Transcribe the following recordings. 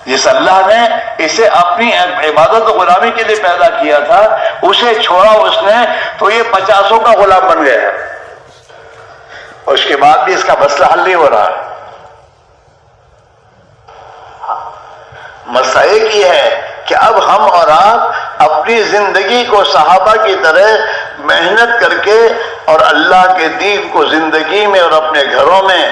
جس اللہ نے اسے اپنی عبادت و غلامی کے لیے پیدا کیا تھا اسے چھوڑا اس نے تو یہ 50 کا غلام بن گیا، اور اس کے بعد بھی اس کا مسئلہ حل نہیں ہو رہا۔ مسئلہ ایک ہی ہے کہ اب ہم اور آپ اپنی زندگی کو صحابہ کی طرح محنت کر کے اور اللہ کے دین کو زندگی میں اور اپنے گھروں میں،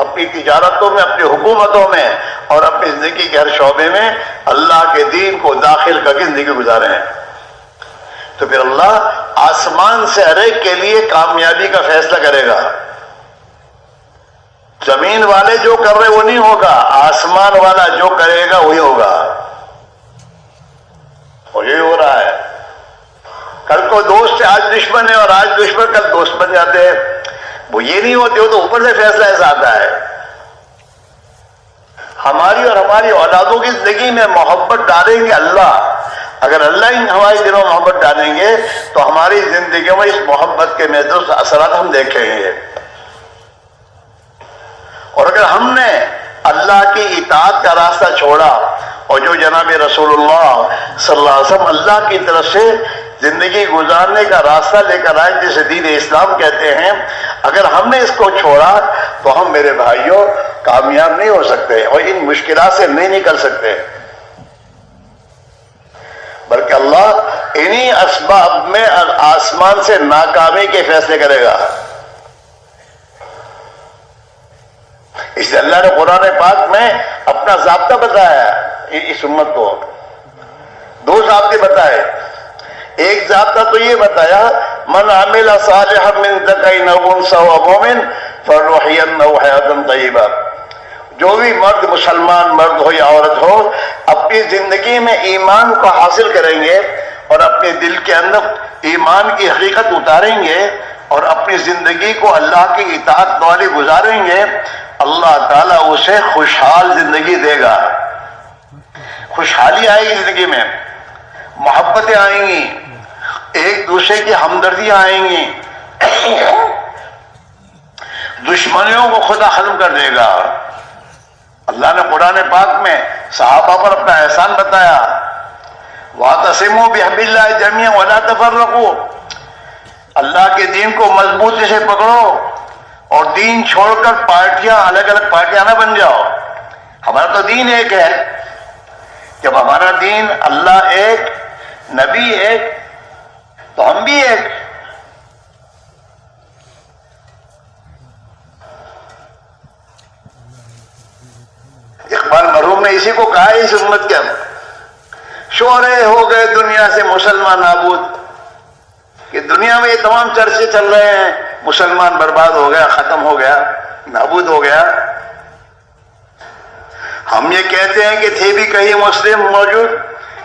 اپنی تجارتوں میں، اپنی حکومتوں میں اور اپنی زندگی کے ہر شعبے میں اللہ کے دین کو داخل کر کے زندگی گزارے ہیں، تو پھر اللہ آسمان سے ہر ایک کے لیے کامیابی کا فیصلہ کرے گا۔ زمین والے جو کر رہے وہ نہیں ہوگا، آسمان والا جو کرے گا وہی ہوگا، اور یہی ہو رہا ہے۔ کل کو دوست ہے، آج دشمن ہے، اور آج دشمن کل دوست بن جاتے ہیں، وہ یہ نہیں ہوتے، وہ تو اوپر سے فیصلہ ایسا آتا ہے۔ ہماری اور ہماری اولادوں کی زندگی میں محبت ڈالیں گے اللہ، اگر اللہ ہی ہمارے دلوں میں محبت ڈالیں گے تو ہماری زندگیوں میں اس محبت کے محض اثرات ہم دیکھیں گے۔ اور اگر ہم نے اللہ کی اطاعت کا راستہ چھوڑا اور جو جناب رسول اللہ صلی اللہ علیہ وسلم اللہ کی طرف سے زندگی گزارنے کا راستہ لے کر آئے جسے دین اسلام کہتے ہیں، اگر ہم نے اس کو چھوڑا تو ہم میرے بھائیوں کامیاب نہیں ہو سکتے اور ان مشکلات سے نہیں نکل سکتے، بلکہ اللہ انہی اسباب میں آسمان سے ناکامی کے فیصلے کرے گا۔ اس لیے اللہ نے قرآن پاک میں اپنا ضابطہ بتایا اس امت کو، 2 ضابطے بتائے۔ ایک ضابطہ تو یہ بتایا من عمل صالحا من ذکر او انثى وهو مؤمن فلنحيينه حیاة طیبہ، جو بھی مرد مسلمان مرد ہو یا عورت ہو اپنی زندگی میں ایمان کو حاصل کریں گے اور اپنے دل کے اندر ایمان کی حقیقت اتاریں گے اور اپنی زندگی کو اللہ کی اطاعت والی گزاریں گے، اللہ تعالیٰ اسے خوشحال زندگی دے گا۔ خوشحالی آئے گی زندگی میں، محبتیں آئیں گی، ایک دوسرے کی ہمدردیاں آئیں گی، دشمنیوں کو خدا ختم کر دے گا۔ اللہ نے قرآن پاک میں صحابہ پر اپنا احسان بتایا، وَاعْتَصِمُوا بِحَبْلِ اللَّهِ جَمِيعًا وَلَا تَفَرَّقُوا، اللہ کے دین کو مضبوطی سے پکڑو اور دین چھوڑ کر پارٹیاں الگ الگ پارٹیاں نہ بن جاؤ۔ ہمارا تو دین ایک ہے، جب ہمارا دین اللہ ایک، نبی ایک، تو ہم بھی ایک۔ اقبال مرحوم نے اسی کو کہا ہے اس امت کے، شورے ہو گئے دنیا سے مسلمان نابود، کہ دنیا میں یہ تمام چرچے چل رہے ہیں مسلمان برباد ہو گیا، ختم ہو گیا، نابود ہو گیا۔ ہم یہ کہتے ہیں کہ تھے بھی کہیں مسلم موجود،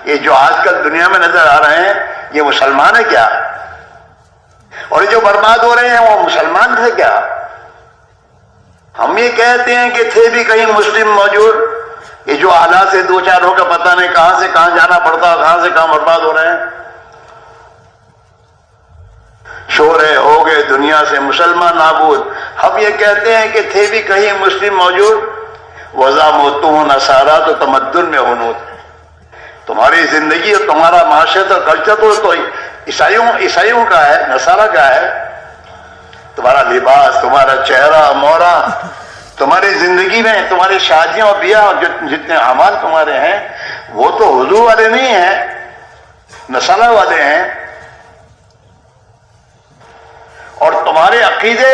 یہ جو آج کل دنیا میں نظر آ رہے ہیں یہ مسلمان ہے کیا؟ اور یہ جو برباد ہو رہے ہیں وہ مسلمان تھے کیا؟ ہم یہ کہتے ہیں کہ تھے بھی کہیں مسلم موجود، یہ جو حالات سے دو چار ہو کر پتہ نہیں کہاں سے کہاں جانا پڑتا، کہاں سے کہاں برباد ہو رہے ہیں۔ شورے ہو گئے دنیا سے مسلمان نابود، ہم یہ کہتے ہیں کہ تھے بھی کہیں مسلم موجود، وَذَا مُوتُوا نَصَارَىٰ تو تمدن میں ہنود، تمہاری زندگی اور تمہارا معاشرت اور کلچر تو عیسائیوں کا ہے، نصارہ کا ہے، تمہارا لباس، تمہارا چہرہ مورا، تمہاری زندگی میں تمہاری شادیاں اور بیاہ اور جتنے اعمال تمہارے ہیں وہ تو حضور والے نہیں ہیں، نصارہ والے ہیں۔ اور تمہارے عقیدے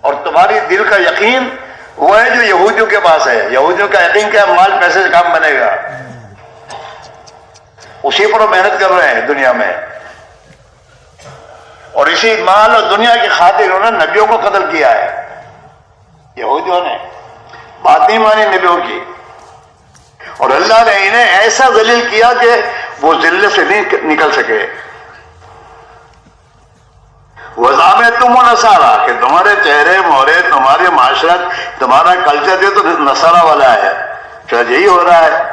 اور تمہاری دل کا یقین وہ ہے جو یہودیوں کے پاس ہے۔ یہودیوں کا یقین کیا؟ مال پیسے سے کام بنے گا، اسی پر وہ محنت کر رہے ہیں دنیا میں، اور اسی مال اور دنیا کی خاطر انہوں نے نبیوں کو قتل کیا ہے۔ یہودیوں نے بات نہیں مانی نبیوں کی، اور اللہ نے انہیں ایسا ذلیل کیا کہ وہ ذلت سے نہیں نکل سکے۔ وَزَعَمْتُمُ نَصَارَىٰ، کہ تمہارے چہرے مورے، تمہاری معاشرت، تمہارا کلچر جو تو نصارہ والا ہے، شاید یہی ہو رہا ہے۔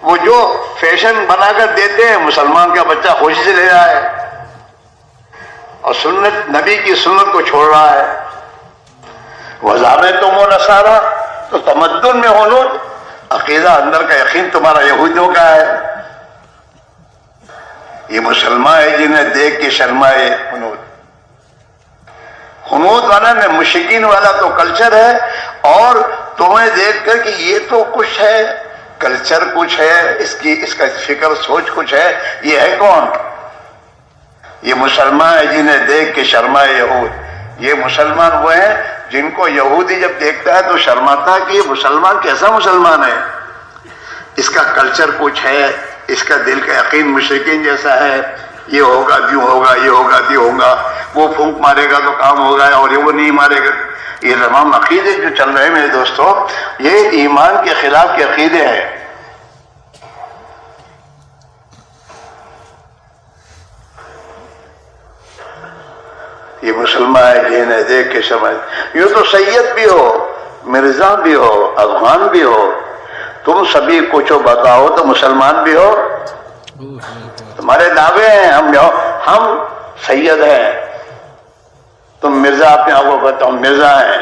وہ جو فیشن بنا کر دیتے ہیں مسلمان کا بچہ خوشی سے لے رہا ہے اور سنت نبی کی سنت کو چھوڑ رہا ہے۔ وَزَعَمْتُمُ نَصَارَىٰ تو تمدن میں ہنود، عقیدہ اندر کا یقین تمہارا یہودیوں کا ہے. یہ مسلمان ہے جنہیں دیکھ کے شرمائے خنود. خنود والا نے مشرکین والا تو کلچر ہے، اور تمہیں دیکھ کر کہ یہ تو کچھ ہے، کلچر کچھ ہے، اس کا فکر سوچ کچھ ہے. یہ ہے کون؟ یہ مسلمان ہے جنہیں دیکھ کے شرمائے یہود. یہ مسلمان وہ ہیں جن کو یہودی جب دیکھتا ہے تو شرماتا ہے کہ یہ مسلمان کیسا مسلمان ہے، اس کا کلچر کچھ ہے، اس کا دل کا یقین مشرکین جیسا ہے. یہ ہوگا کیوں ہوگا، یہ ہوگا کیوں ہوگا، وہ پھونک مارے گا تو کام ہوگا اور یہ وہ نہیں مارے گا. یہ تمام عقیدے جو چل رہے ہیں میرے دوستوں، یہ ایمان کے خلاف کے عقیدے ہیں. یہ مسلمان ہے جنہیں دیکھ کے سمجھ. یوں تو سید بھی ہو، مرزا بھی ہو، افغان بھی ہو، تم سبھی کچھ بتاؤ تو مسلمان بھی ہو. تمہارے دعوے ہیں ہم سید ہیں، تم مرزا اپنے آپ کو کہتے ہم مرزا ہیں،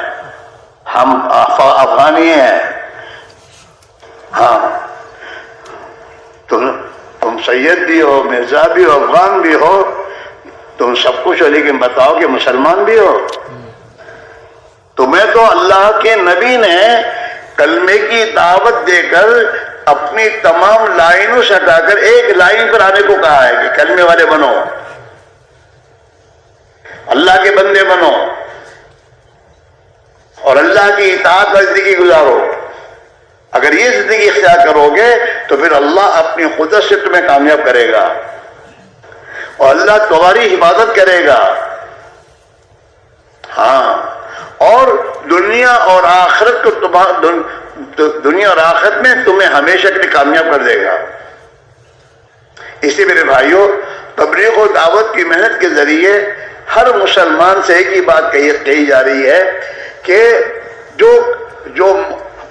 ہم افغانی ہیں. ہاں تم سید بھی ہو، مرزا بھی ہو، افغان بھی ہو، تم سب کچھ ہو، لیکن بتاؤ کہ مسلمان بھی ہو. تمہیں تو اللہ کے نبی نے کلمے کی دعوت دے کر اپنی تمام لائنوں سے ہٹا کر ایک لائن پر آنے کو کہا ہے کہ کلمے والے بنو، اللہ کے بندے بنو اور اللہ کی اطاعت کا زندگی گزارو. اگر یہ زندگی اختیار کرو گے تو پھر اللہ اپنی قدرت سے تمہیں کامیاب کرے گا اور اللہ تمہاری حفاظت کرے گا. ہاں، اور دنیا اور آخرت کو دنیا اور آخرت میں تمہیں ہمیشہ کے لیے کامیاب کر دے گا. اسی میرے بھائیوں، تبلیغ و دعوت کی محنت کے ذریعے ہر مسلمان سے ایک ہی بات کہی جا رہی ہے کہ جو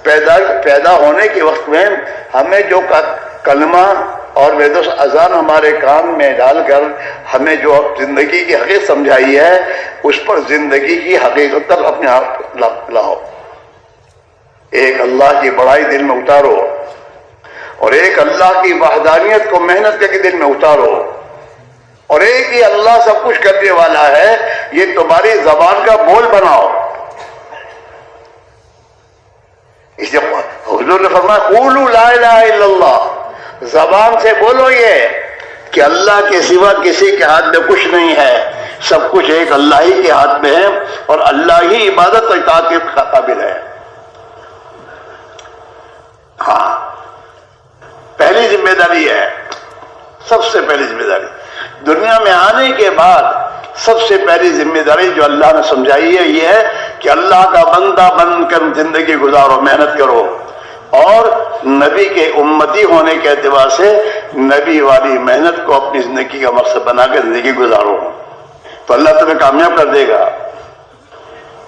پیدا ہونے کے وقت میں ہمیں جو کلمہ اور اذان ہمارے کان میں ڈال کر ہمیں جو زندگی کی حقیقت سمجھائی ہے، اس پر زندگی کی حقیقت تک اپنے آپ لاؤ. ایک اللہ کی بڑائی دل میں اتارو اور ایک اللہ کی وحدانیت کو محنت کر کے دل میں اتارو، اور ایک ہی اللہ سب کچھ کرنے والا ہے، یہ تمہاری زبان کا بول بناؤ. اس لیے حضور نے فرمایا قولوا لا الہ الا اللہ، زبان سے بولو یہ کہ اللہ کے سوا کسی کے ہاتھ میں کچھ نہیں ہے، سب کچھ ایک اللہ ہی کے ہاتھ میں ہے اور اللہ ہی عبادت و اطاعت کے قابل ہے. ہاں، پہلی ذمہ داری ہے، سب سے پہلی ذمہ داری دنیا میں آنے کے بعد سب سے پہلی ذمہ داری جو اللہ نے سمجھائی ہے یہ ہے کہ اللہ کا بندہ بن کر زندگی گزارو، محنت کرو، اور نبی کے امتی ہونے کے اعتبار سے نبی والی محنت کو اپنی زندگی کا مقصد بنا کر زندگی گزارو تو اللہ تمہیں کامیاب کر دے گا.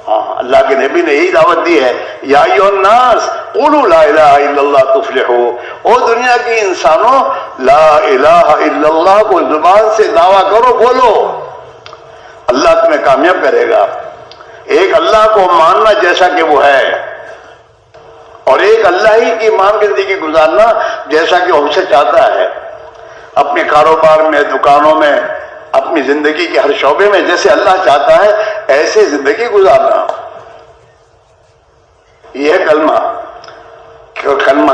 ہاں، اللہ کے نبی نے یہی دعوت دی ہے، یا ایھا الناس قولوا لا الہ الا اللہ تفلحوا. او دنیا کے انسانوں، لا الہ الا اللہ کو زبان سے دعویٰ کرو، بولو، اللہ تمہیں کامیاب کرے گا. ایک اللہ کو ماننا جیسا کہ وہ ہے، اور ایک اللہ ہی کی مان کی زندگی گزارنا جیسا کہ ہم سے چاہتا ہے. اپنے کاروبار میں، دکانوں میں، اپنی زندگی کے ہر شعبے میں جیسے اللہ چاہتا ہے ایسے زندگی گزارنا. یہ کلمہ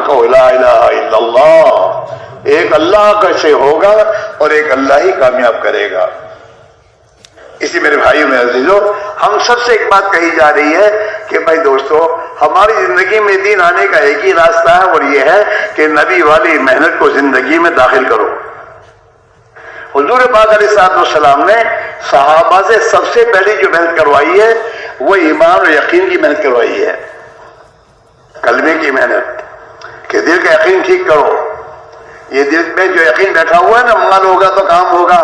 کہو لا الہ الا اللہ، ایک اللہ کیسے ہوگا اور ایک اللہ ہی کامیاب کرے گا. اسی میرے بھائیوں میں عزیزو، ہم سب سے ایک بات کہی جا رہی ہے کہ بھائی دوستو، ہماری زندگی میں دین آنے کا ایک ہی راستہ ہے اور یہ ہے کہ نبی والی محنت کو زندگی میں داخل کرو. حضور پاک علیہ الصلوۃ والسلام نے صحابہ سے سب سے پہلی جو محنت کروائی ہے وہ ایمان اور یقین کی محنت کروائی ہے، کلمے کی محنت کہ دل کا یقین ٹھیک کرو. یہ دل میں جو یقین بیٹھا ہوا ہے نا، مال ہوگا تو کام ہوگا،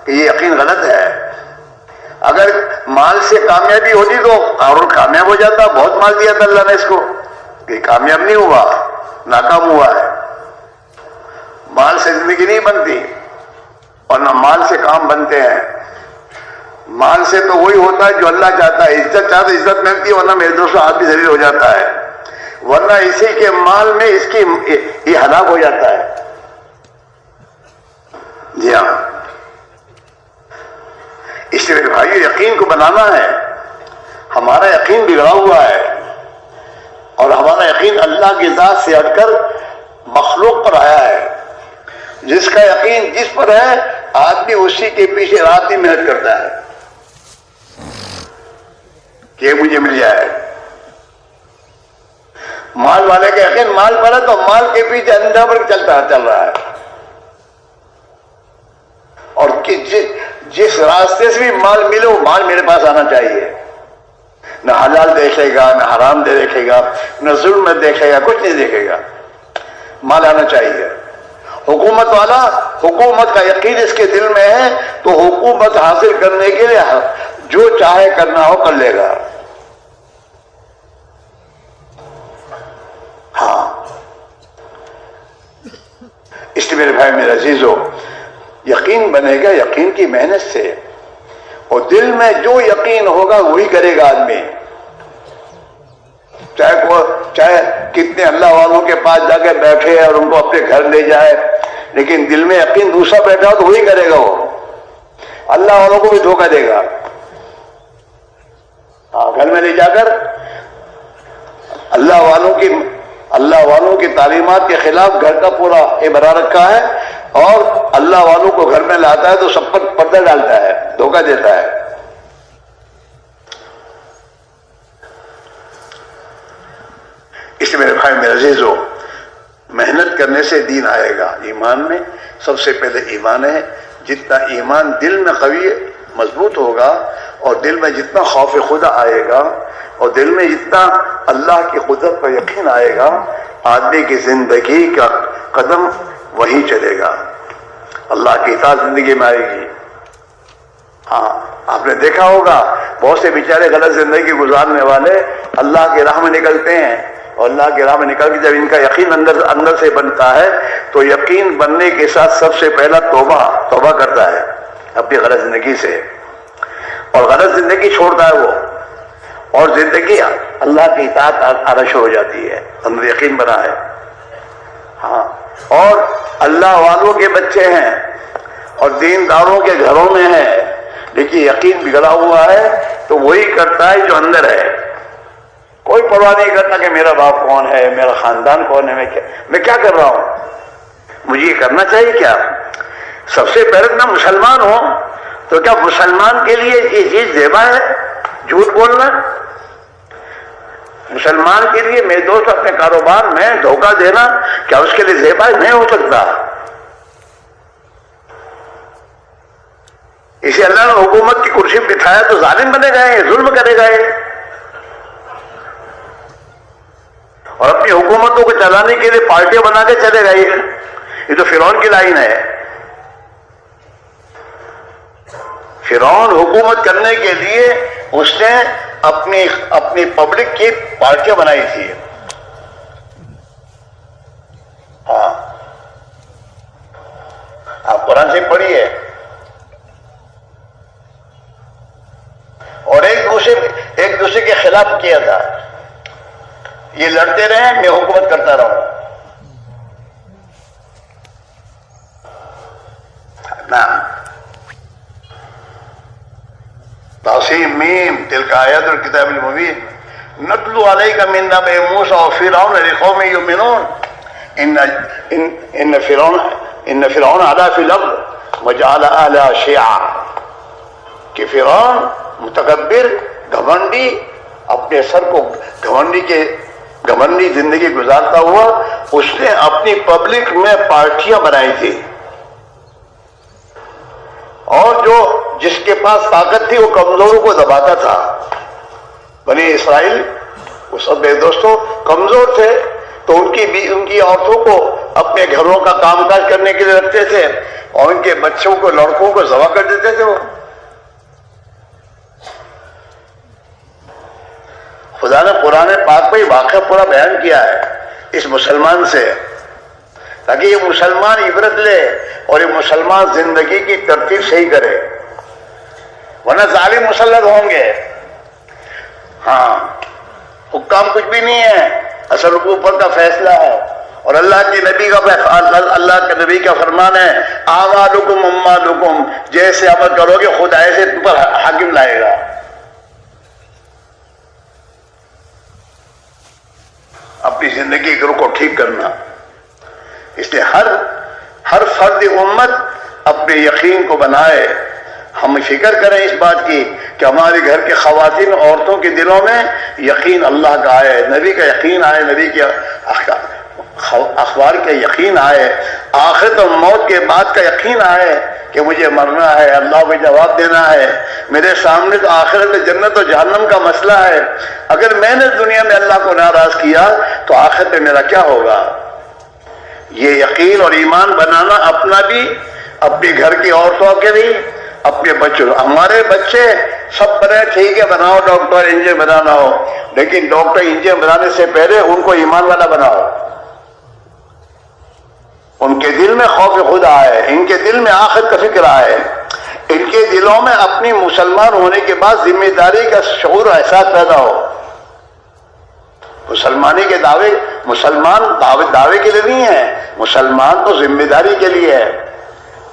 کہ یہ یقین غلط ہے. اگر مال سے کامیابی ہوتی تو قارون کامیاب ہو جاتا، بہت مال دیا تھا اللہ نے اس کو، کہ کامیاب نہیں ہوا، ناکام ہوا ہے. مال سے زندگی نہیں بنتی اور نہ مال سے کام بنتے ہیں. مال سے تو وہی ہوتا ہے جو اللہ چاہتا ہے. عزت چاہتا ہے عزت ملتی ہے، ورنہ میرے دوستوں آدمی ذلیل ہو جاتا ہے. ورنہ اسی کے مال میں اس کی یہ ہلاک ہو جاتا ہے. جی ہاں، اس لیے بھائی یقین کو بنانا ہے. ہمارا یقین بگڑا ہوا ہے اور ہمارا یقین اللہ کی ذات سے ہٹ کر مخلوق پر آیا ہے. جس کا یقین جس پر ہے آدمی اسی کے پیچھے رات دن محنت کرتا ہے کہ مجھے مل جائے. مال والے کا یقین مال پر ہے تو مال کے پیچھے اندھا پر چل رہا ہے. اور جس راستے سے بھی مال ملے وہ مال میرے پاس آنا چاہیے. نہ حلال دیکھے گا، نہ حرام دیکھے گا، نہ ظلم دیکھے گا، کچھ نہیں دیکھے گا. مال آنا چاہیے. حکومت والا حکومت کا یقین اس کے دل میں ہے تو حکومت حاصل کرنے کے لیے جو چاہے کرنا ہو کر لے گا. ہاں، اس لیے میرے بھائی میرے عزیزو، یقین بنے گا یقین کی محنت سے. اور دل میں جو یقین ہوگا وہی کرے گا آدمی. چاہے کتنے اللہ والوں کے پاس جا کے بیٹھے اور ان کو اپنے گھر لے جائے، لیکن دل میں یقین دوسرا بیٹھا ہو تو وہی کرے گا. وہ اللہ والوں کو بھی دھوکہ دے گا. گھر میں لے جا کر اللہ والوں کی تعلیمات کے خلاف گھر کا پورا بنا رکھا ہے اور اللہ والوں کو گھر میں لاتا ہے تو سب پر پردہ ڈالتا ہے، دھوکہ دیتا ہے. اس لیے میرے بھائی میرے عزیزو، محنت کرنے سے دین آئے گا. ایمان میں سب سے پہلے ایمان ہے. جتنا ایمان دل میں قوی مضبوط ہوگا اور دل میں جتنا خوف خدا آئے گا اور دل میں جتنا اللہ کی قدرت پر یقین آئے گا، آدمی کی زندگی کا قدم وہی چلے گا. اللہ کی اطاعت زندگی میں آئے گی. ہاں، آپ نے دیکھا ہوگا بہت سے بیچارے غلط زندگی گزارنے والے اللہ کی راہ میں نکلتے ہیں اور اللہ کی راہ میں نکل کے جب ان کا یقین اندر سے بنتا ہے تو یقین بننے کے ساتھ سب سے پہلا توبہ کرتا ہے اپنی غلط زندگی سے اور غلط زندگی چھوڑتا ہے وہ، اور زندگی اللہ کی اطاعت عرش ہو جاتی ہے. اندر یقین بنا ہے. ہاں، اور اللہ والوں کے بچے ہیں اور دینداروں کے گھروں میں ہیں، لیکن یقین بگڑا ہوا ہے تو وہی کرتا ہے جو اندر ہے. کوئی پرواہ نہیں کرتا کہ میرا باپ کون ہے، میرا خاندان کون ہے، میں کیا کر رہا ہوں، مجھے یہ کرنا چاہیے کیا. سب سے پہلے میں مسلمان ہوں تو کیا مسلمان کے لیے یہ چیز زیبا ہے جھوٹ بولنا؟ مسلمان کے لیے میرے دوست اپنے کاروبار میں دھوکہ دینا کیا اس کے لیے زیبا نہیں ہو سکتا؟ اسے اللہ نے حکومت کی کرسی پہ بٹھایا تو ظالم بنے گئے، ظلم کرے گئے. اور اپنی حکومتوں کو چلانے کے لیے پارٹیاں بنا کے چلے گئے. یہ تو فرعون کی لائن ہے. فرعون حکومت کرنے کے لیے اس نے اپنی پبلک کی پارٹیاں بنائی تھی. ہاں، آپ قرآن سے پڑھیے. اور ایک دوسرے کے خلاف کیا تھا. یہ لڑتے رہے، میں حکومت کرتا رہوں. نعم. تاسیم میم تلک آیات الکتاب المبین نتلو علیک من نبأ موسیٰ وفرعون لقوم یؤمنون ان فرعون علا فی الارض وجعل اہلہا شیعا. کہ فرعون متکبر، گھمنڈی، اپنے سر کو گھمنڈی زندگی گزارتا ہوا، اس نے اپنی پبلک میں پارٹیاں بنائی تھی اور جس کے پاس طاقت تھی وہ کمزوروں کو دباتا تھا. بنی اسرائیل وہ سب میرے دوستوں کمزور تھے تو ان کی عورتوں کو اپنے گھروں کا کام کاج کرنے کے لیے رکھتے تھے اور ان کے بچوں کو، لڑکوں کو ذبح کر دیتے تھے. وہ خدا نے قرآن پاک میں واقعہ پورا بیان کیا ہے اس مسلمان سے، تاکہ یہ مسلمان عبرت لے اور یہ مسلمان زندگی کی ترتیب صحیح کرے، ورنہ ظالم مسلط ہوں گے. ہاں، حکام کچھ بھی نہیں ہے، اصل اوپر کا فیصلہ ہے، اور اللہ کے نبی کا فرمان ہے اعمالکم اموالکم، جیسے عمل کرو گے خود ایسے تم پر حاکم لائے گا۔ اپنی زندگی کو ٹھیک کرنا، اس لیے ہر فرد امت اپنے یقین کو بنائے۔ ہم فکر کریں اس بات کی کہ ہمارے گھر کے خواتین عورتوں کے دلوں میں یقین اللہ کا آئے، نبی کا یقین آئے، نبی کے اخبار کا یقین آئے، آخرت اور موت کے بعد کا یقین آئے کہ مجھے مرنا ہے، اللہ کو جواب دینا ہے، میرے سامنے تو آخرت میں جنت و جہنم کا مسئلہ ہے، اگر میں نے دنیا میں اللہ کو ناراض کیا تو آخرت میں میرا کیا ہوگا۔ یہ یقین اور ایمان بنانا اپنا بھی، اپنے گھر کی عورتوں کے بھی، اپنے بچوں۔ ہمارے بچے سب بنے ٹھیک ہے، بناؤ ڈاکٹر انجینئر بنانا ہو، لیکن ڈاکٹر انجینئر بنانے سے پہلے ان کو ایمان والا بناؤ، ان کے دل میں خوف خدا آئے، ان کے دل میں آخرت کا فکر آئے، ان کے دلوں میں اپنی مسلمان ہونے کے بعد ذمہ داری کا شعور و احساس پیدا ہو۔ مسلمانی کے دعوے، مسلمان دعوے کے لیے نہیں ہے، مسلمان تو ذمہ داری کے لیے ہے۔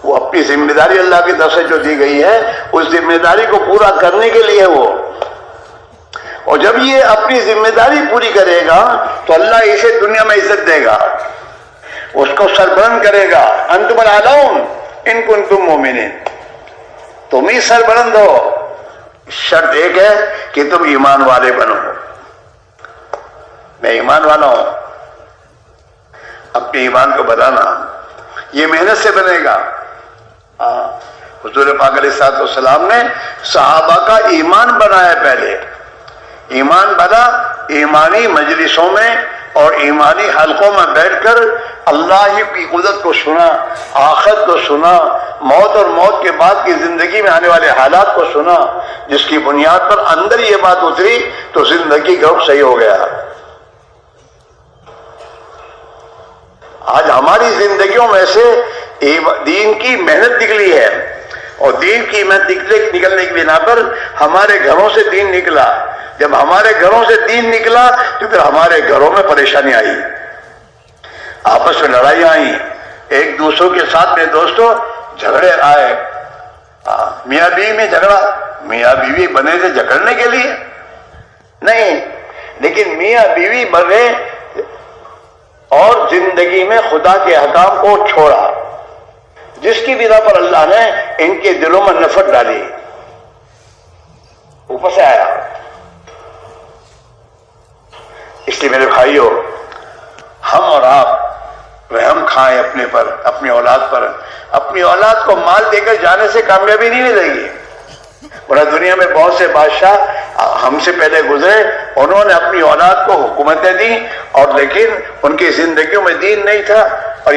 وہ اپنی ذمہ داری اللہ کی طرف سے جو دی گئی ہے اس ذمہ داری کو پورا کرنے کے لیے وہ، اور جب یہ اپنی ذمہ داری پوری کرے گا تو اللہ اسے دنیا میں عزت دے گا، اس کو سربلند کرے گا۔ انتم الاعلون ان کنتم مؤمنین، تم ہی سربلند ہو، شرط ایک ہے کہ تم ایمان والے بنو۔ میں ایمان والا ہوں، اپنے ایمان کو بتانا، یہ محنت سے بنے گا۔ حضور پاک علیہ السلام نے صحابہ کا ایمان بنایا، پہلے ایمان بنا ایمانی مجلسوں میں اور ایمانی حلقوں میں بیٹھ کر اللہ ہی کی قدرت کو سنا، آخرت کو سنا، موت اور موت کے بعد کی زندگی میں آنے والے حالات کو سنا، جس کی بنیاد پر اندر یہ بات اتری تو زندگی کا رخ صحیح ہو گیا۔ آج ہماری زندگیوں میں سے دین کی محنت نکلی ہے، اور دین کی محنت نکلنے کی بنا پر ہمارے گھروں سے دین نکلا۔ جب ہمارے گھروں سے دین نکلا تو پھر ہمارے گھروں میں پریشانی آئی، آپس میں لڑائیاں آئیں، ایک دوسروں کے ساتھ میں دوستوں جھگڑے آئے۔ میاں بیوی میں جھگڑا، میاں بیوی بنے تھے جھگڑنے کے لیے نہیں، لیکن میاں بیوی بنے اور زندگی میں خدا کے احکام کو چھوڑا، جس کی بنا پر اللہ نے ان کے دلوں میں نفرت ڈالی، اوپر سے آیا۔ اس لیے میرے بھائیوں، ہم اور آپ رحم کھائیں اپنے پر، اپنی اولاد پر۔ اپنی اولاد کو مال دے کر جانے سے کامیابی نہیں ملے گی، ورنہ دنیا میں بہت سے بادشاہ ہم سے پہلے گزرے، انہوں نے اپنی اولاد کو حکومتیں دیں، اور لیکن ان کی زندگیوں میں دین نہیں تھا، اور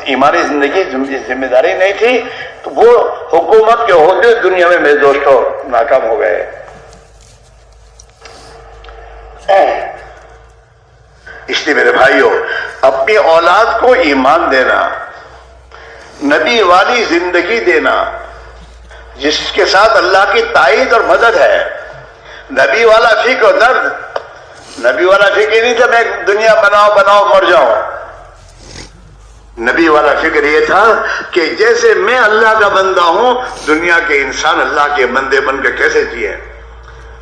ایمانی زندگی ذمہ داری نہیں تھی، تو وہ حکومت کے عہدے دنیا میں میرے دوستوں ناکام ہو گئے۔ اس لیے میرے بھائیوں، اپنی اولاد کو ایمان دینا، نبی والی زندگی دینا، جس کے ساتھ اللہ کی تائید اور مدد ہے، نبی والا فکر و درد، نبی والا فکر نہیں تھا میں دنیا بناؤ مر جاؤں، نبی والا فکر یہ تھا کہ جیسے میں اللہ کا بندہ ہوں، دنیا کے انسان اللہ کے بندے بن کے کیسے جیے۔